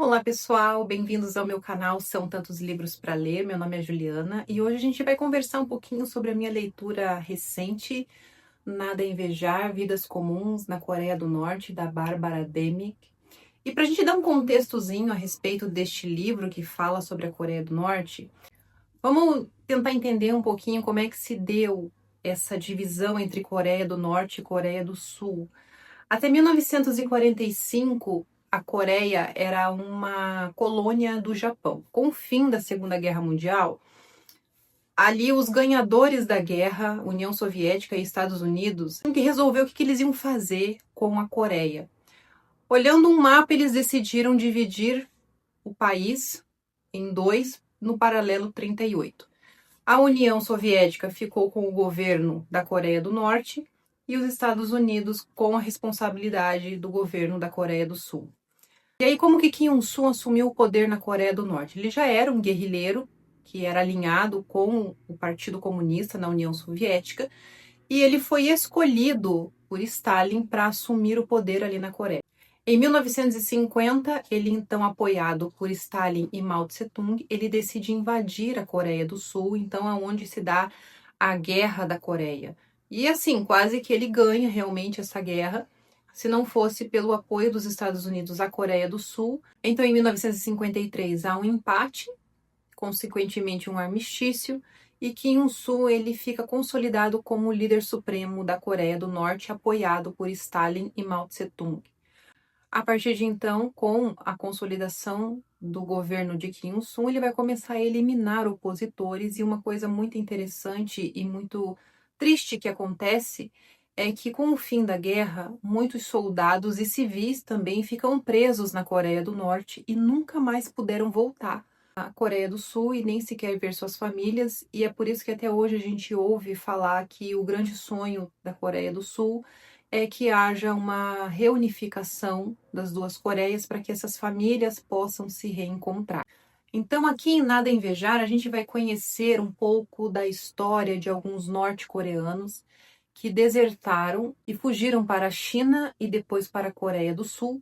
Olá pessoal, bem-vindos ao meu canal São Tantos Livros para Ler. Meu nome é Juliana e hoje a gente vai conversar um pouquinho sobre a minha leitura recente, Nada a Invejar, Vidas Comuns na Coreia do Norte, da Bárbara Demick. E para a gente dar um contextozinho a respeito deste livro que fala sobre a Coreia do Norte, vamos tentar entender um pouquinho como é que se deu essa divisão entre Coreia do Norte e Coreia do Sul. Até 1945, a Coreia era uma colônia do Japão. Com o fim da Segunda Guerra Mundial, ali os ganhadores da guerra, União Soviética e Estados Unidos, que resolveu o que eles iam fazer com a Coreia. Olhando um mapa, eles decidiram dividir o país em dois, no paralelo 38. A União Soviética ficou com o governo da Coreia do Norte e os Estados Unidos com a responsabilidade do governo da Coreia do Sul. E aí, como que Kim Il-sung assumiu o poder na Coreia do Norte? Ele já era um guerrilheiro que era alinhado com o Partido Comunista na União Soviética e ele foi escolhido por Stalin para assumir o poder ali na Coreia. Em 1950, ele então apoiado por Stalin e Mao Tse-tung, ele decide invadir a Coreia do Sul, então é onde se dá a Guerra da Coreia. E assim, quase que ele ganha realmente essa guerra, se não fosse pelo apoio dos Estados Unidos à Coreia do Sul. Então, em 1953, há um empate, consequentemente um armistício, e Kim Il-sung ele fica consolidado como o líder supremo da Coreia do Norte, apoiado por Stalin e Mao Tse-tung. A partir de então, com a consolidação do governo de Kim Il-sung, ele vai começar a eliminar opositores, e uma coisa muito interessante e muito triste que acontece é que, com o fim da guerra, muitos soldados e civis também ficam presos na Coreia do Norte e nunca mais puderam voltar à Coreia do Sul e nem sequer ver suas famílias, e é por isso que até hoje a gente ouve falar que o grande sonho da Coreia do Sul é que haja uma reunificação das duas Coreias para que essas famílias possam se reencontrar. Então, aqui em Nada a Invejar, a gente vai conhecer um pouco da história de alguns norte-coreanos que desertaram e fugiram para a China e depois para a Coreia do Sul.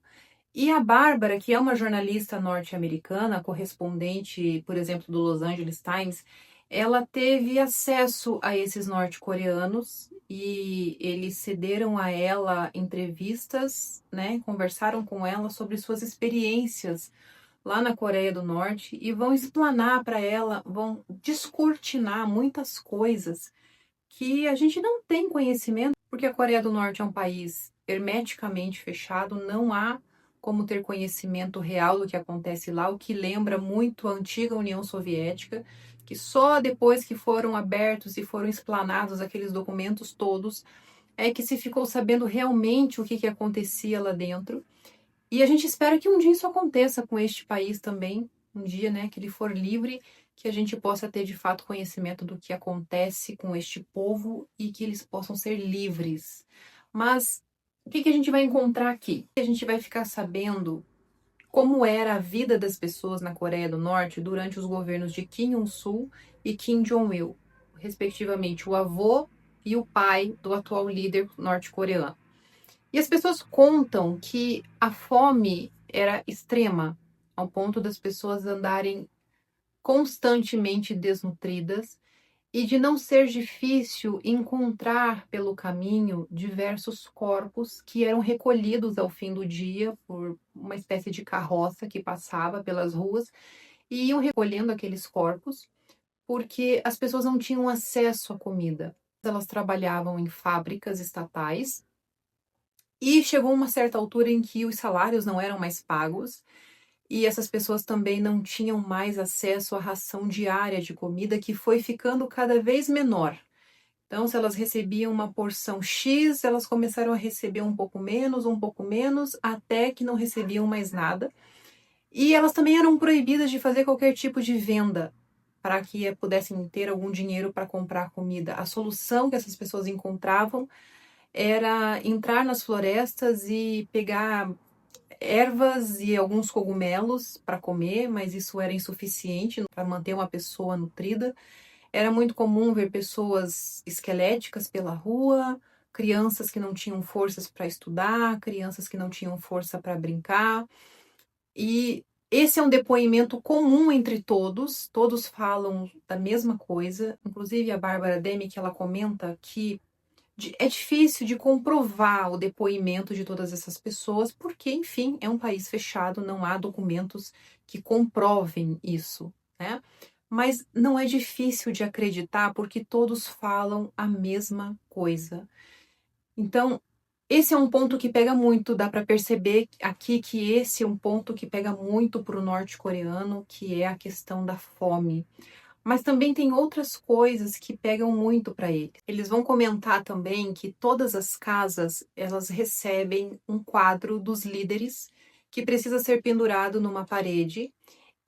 E a Bárbara, que é uma jornalista norte-americana, correspondente, por exemplo, do Los Angeles Times, ela teve acesso a esses norte-coreanos e eles cederam a ela entrevistas, né? Conversaram com ela sobre suas experiências lá na Coreia do Norte e vão explanar para ela, vão descortinar muitas coisas que a gente não tem conhecimento, porque a Coreia do Norte é um país hermeticamente fechado, não há como ter conhecimento real do que acontece lá, o que lembra muito a antiga União Soviética, que só depois que foram abertos e foram explanados aqueles documentos todos, é que se ficou sabendo realmente o que acontecia lá dentro. E a gente espera que um dia isso aconteça com este país também, um dia, né, que ele for livre, que a gente possa ter de fato conhecimento do que acontece com este povo e que eles possam ser livres. Mas o que a gente vai encontrar aqui? A gente vai ficar sabendo como era a vida das pessoas na Coreia do Norte durante os governos de Kim Il-sung e Kim Jong-il, respectivamente o avô e o pai do atual líder norte-coreano. E as pessoas contam que a fome era extrema, ao ponto das pessoas andarem constantemente desnutridas e de não ser difícil encontrar pelo caminho diversos corpos que eram recolhidos ao fim do dia por uma espécie de carroça que passava pelas ruas e iam recolhendo aqueles corpos porque as pessoas não tinham acesso à comida. Elas trabalhavam em fábricas estatais e chegou uma certa altura em que os salários não eram mais pagos e essas pessoas também não tinham mais acesso à ração diária de comida, que foi ficando cada vez menor. Então, se elas recebiam uma porção X, elas começaram a receber um pouco menos, até que não recebiam mais nada. E elas também eram proibidas de fazer qualquer tipo de venda para que pudessem ter algum dinheiro para comprar comida. A solução que essas pessoas encontravam era entrar nas florestas e pegar ervas e alguns cogumelos para comer, mas isso era insuficiente para manter uma pessoa nutrida. Era muito comum ver pessoas esqueléticas pela rua, crianças que não tinham forças para estudar, crianças que não tinham força para brincar. E Esse é um depoimento comum entre todos, todos falam da mesma coisa, inclusive a Bárbara Demick, ela comenta que é difícil de comprovar o depoimento de todas essas pessoas, porque, enfim, é um país fechado, não há documentos que comprovem isso, né? Mas não é difícil de acreditar porque todos falam a mesma coisa. Então, esse é um ponto que pega muito, dá para perceber aqui que esse é um ponto que pega muito para o norte-coreano, que é a questão da fome. Mas também tem outras coisas que pegam muito para eles. Eles vão comentar também que todas as casas, elas recebem um quadro dos líderes que precisa ser pendurado numa parede.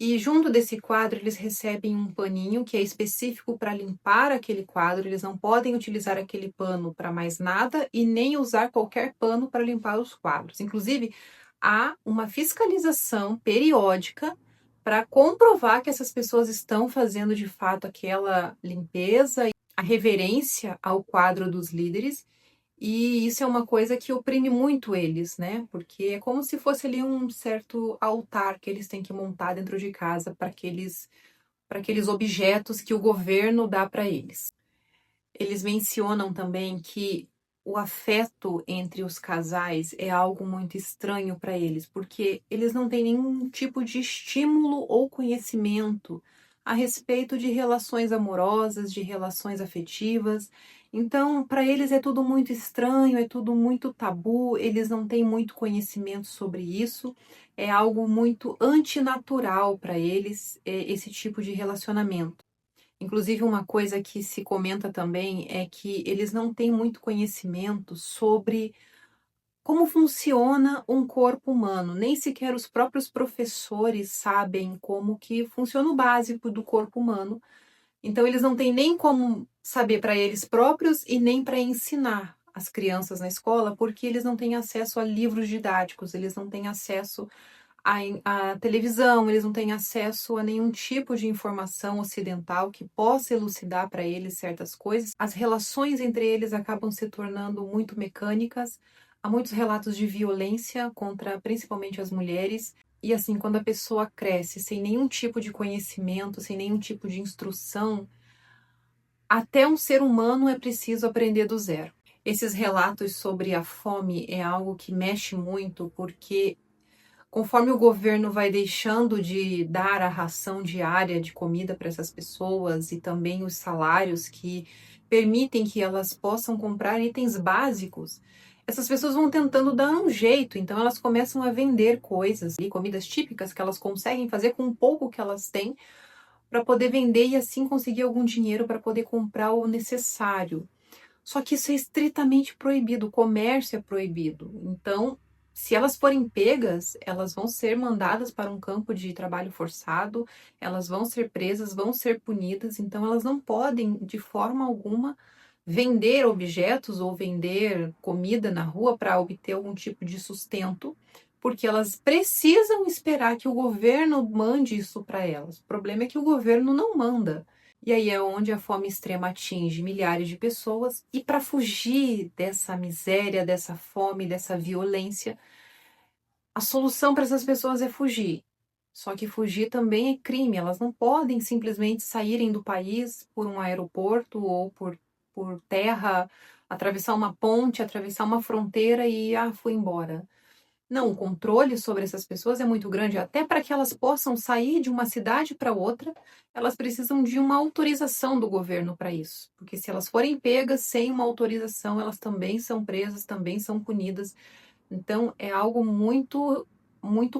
E junto desse quadro, eles recebem um paninho que é específico para limpar aquele quadro. Eles não podem utilizar aquele pano para mais nada e nem usar qualquer pano para limpar os quadros. Inclusive, há uma fiscalização periódica para comprovar que essas pessoas estão fazendo de fato aquela limpeza, a reverência ao quadro dos líderes. E isso é uma coisa que oprime muito eles, né? Porque é como se fosse ali um certo altar que eles têm que montar dentro de casa para aqueles objetos que o governo dá para eles. Eles mencionam também que o afeto entre os casais é algo muito estranho para eles, porque eles não têm nenhum tipo de estímulo ou conhecimento a respeito de relações amorosas, de relações afetivas. Então, para eles é tudo muito estranho, é tudo muito tabu, eles não têm muito conhecimento sobre isso, é algo muito antinatural para eles, esse tipo de relacionamento. Inclusive, uma coisa que se comenta também é que eles não têm muito conhecimento sobre como funciona um corpo humano. Nem sequer os próprios professores sabem como que funciona o básico do corpo humano. Então, eles não têm nem como saber para eles próprios e nem para ensinar as crianças na escola, porque eles não têm acesso a livros didáticos, eles não têm acesso à televisão, eles não têm acesso a nenhum tipo de informação ocidental que possa elucidar para eles certas coisas. As relações entre eles acabam se tornando muito mecânicas. Há muitos relatos de violência contra principalmente as mulheres. E assim, quando a pessoa cresce sem nenhum tipo de conhecimento, sem nenhum tipo de instrução, até um ser humano é preciso aprender do zero. Esses relatos sobre a fome é algo que mexe muito, porque conforme o governo vai deixando de dar a ração diária de comida para essas pessoas e também os salários que permitem que elas possam comprar itens básicos, essas pessoas vão tentando dar um jeito, então elas começam a vender coisas, comidas típicas que elas conseguem fazer com o pouco que elas têm para poder vender e assim conseguir algum dinheiro para poder comprar o necessário. Só que isso é estritamente proibido, o comércio é proibido. Então, se elas forem pegas, elas vão ser mandadas para um campo de trabalho forçado, elas vão ser presas, vão ser punidas, então elas não podem, de forma alguma, vender objetos ou vender comida na rua para obter algum tipo de sustento, porque elas precisam esperar que o governo mande isso para elas. O problema é que o governo não manda. E aí é onde a fome extrema atinge milhares de pessoas, e para fugir dessa miséria, dessa fome, dessa violência, a solução para essas pessoas é fugir. Só que fugir também é crime, elas não podem simplesmente saírem do país por um aeroporto ou por terra, atravessar uma ponte, atravessar uma fronteira e fui embora. Não, o controle sobre essas pessoas é muito grande, até para que elas possam sair de uma cidade para outra, elas precisam de uma autorização do governo para isso. Porque se elas forem pegas sem uma autorização, elas também são presas, também são punidas. Então é algo muito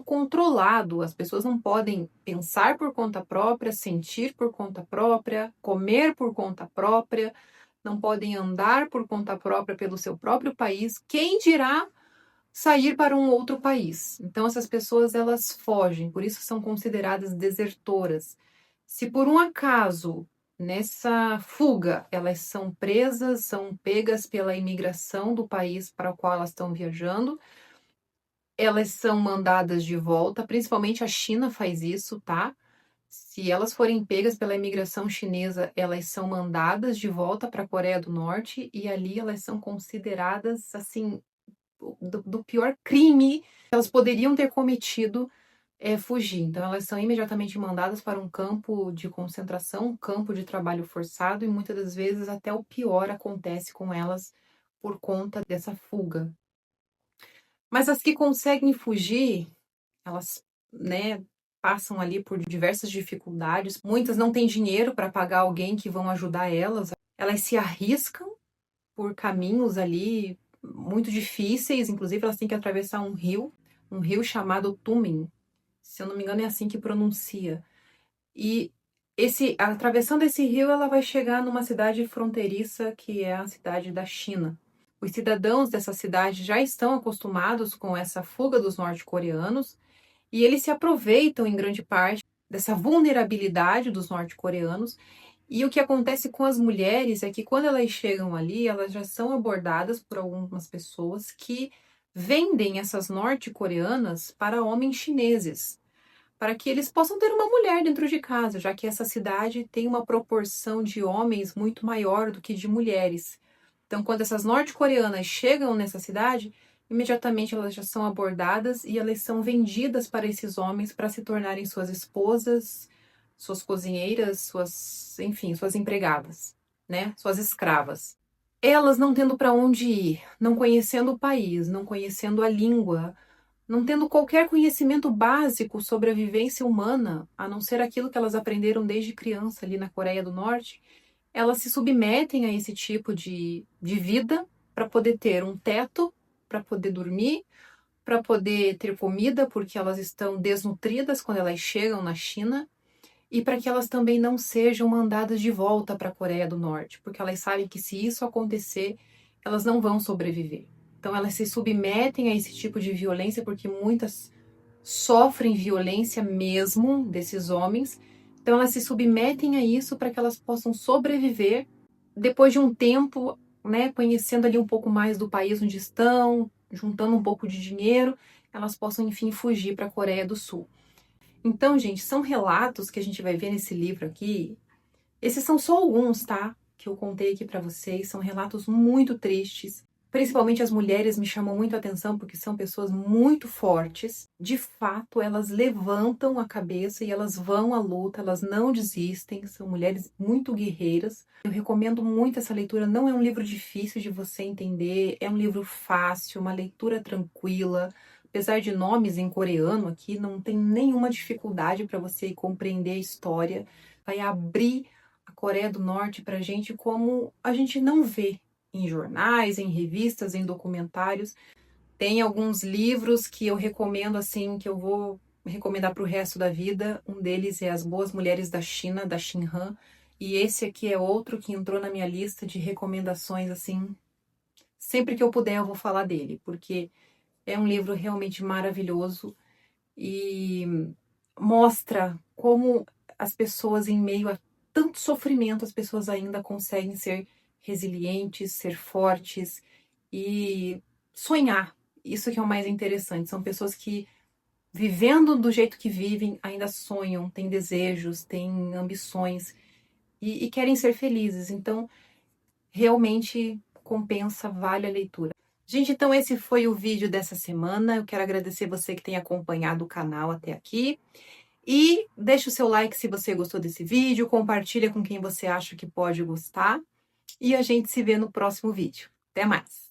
controlado. As pessoas não podem pensar por conta própria, sentir por conta própria, comer por conta própria, não podem andar por conta própria pelo seu próprio país. Quem dirá sair para um outro país? Então essas pessoas elas fogem, por isso são consideradas desertoras. Se por um acaso nessa fuga elas são presas, são pegas pela imigração do país para o qual elas estão viajando, elas são mandadas de volta, principalmente a China faz isso, tá? Se elas forem pegas pela imigração chinesa, elas são mandadas de volta para a Coreia do Norte e ali elas são consideradas assim do pior crime que elas poderiam ter cometido é fugir. Então, elas são imediatamente mandadas para um campo de concentração, um campo de trabalho forçado, e muitas das vezes até o pior acontece com elas por conta dessa fuga. Mas as que conseguem fugir, elas, né, passam ali por diversas dificuldades. Muitas não têm dinheiro para pagar alguém que vão ajudar elas. Elas se arriscam por caminhos ali muito difíceis, inclusive elas têm que atravessar um rio chamado Tumen. Se eu não me engano, é assim que pronuncia. E atravessando esse rio, ela vai chegar numa cidade fronteiriça que é a cidade da China. Os cidadãos dessa cidade já estão acostumados com essa fuga dos norte-coreanos e eles se aproveitam em grande parte dessa vulnerabilidade dos norte-coreanos. E o que acontece com as mulheres é que quando elas chegam ali, elas já são abordadas por algumas pessoas que vendem essas norte-coreanas para homens chineses, para que eles possam ter uma mulher dentro de casa, já que essa cidade tem uma proporção de homens muito maior do que de mulheres. Então, quando essas norte-coreanas chegam nessa cidade, imediatamente elas já são abordadas e elas são vendidas para esses homens para se tornarem suas esposas, suas cozinheiras, enfim, suas empregadas, né? Suas escravas. Elas não tendo para onde ir, não conhecendo o país, não conhecendo a língua, não tendo qualquer conhecimento básico sobre a vivência humana, a não ser aquilo que elas aprenderam desde criança ali na Coreia do Norte, elas se submetem a esse tipo de vida para poder ter um teto, para poder dormir, para poder ter comida, porque elas estão desnutridas quando elas chegam na China, e para que elas também não sejam mandadas de volta para a Coreia do Norte, porque elas sabem que se isso acontecer, elas não vão sobreviver. Então elas se submetem a esse tipo de violência porque muitas sofrem violência mesmo desses homens. Então elas se submetem a isso para que elas possam sobreviver depois de um tempo, né, conhecendo ali um pouco mais do país onde estão, juntando um pouco de dinheiro, elas possam enfim fugir para a Coreia do Sul. Então, gente, são relatos que a gente vai ver nesse livro aqui. Esses são só alguns, tá? Que eu contei aqui pra vocês. São relatos muito tristes. Principalmente as mulheres me chamam muito a atenção porque são pessoas muito fortes. De fato, elas levantam a cabeça e elas vão à luta, elas não desistem. São mulheres muito guerreiras. Eu recomendo muito essa leitura. Não é um livro difícil de você entender, é um livro fácil, uma leitura tranquila. Apesar de nomes em coreano aqui, não tem nenhuma dificuldade para você compreender a história. Vai abrir a Coreia do Norte para a gente como a gente não vê em jornais, em revistas, em documentários. Tem alguns livros que eu recomendo, assim, que eu vou recomendar para o resto da vida. Um deles é As Boas Mulheres da China, da Shin Han. E esse aqui é outro que entrou na minha lista de recomendações, assim. Sempre que eu puder, eu vou falar dele, porque é um livro realmente maravilhoso e mostra como as pessoas, em meio a tanto sofrimento, as pessoas ainda conseguem ser resilientes, ser fortes e sonhar. Isso que é o mais interessante. São pessoas que, vivendo do jeito que vivem, ainda sonham, têm desejos, têm ambições e querem ser felizes. Então, realmente compensa, vale a leitura. Gente, então esse foi o vídeo dessa semana. Eu quero agradecer você que tem acompanhado o canal até aqui. E deixa o seu like se você gostou desse vídeo, compartilha com quem você acha que pode gostar. E a gente se vê no próximo vídeo. Até mais!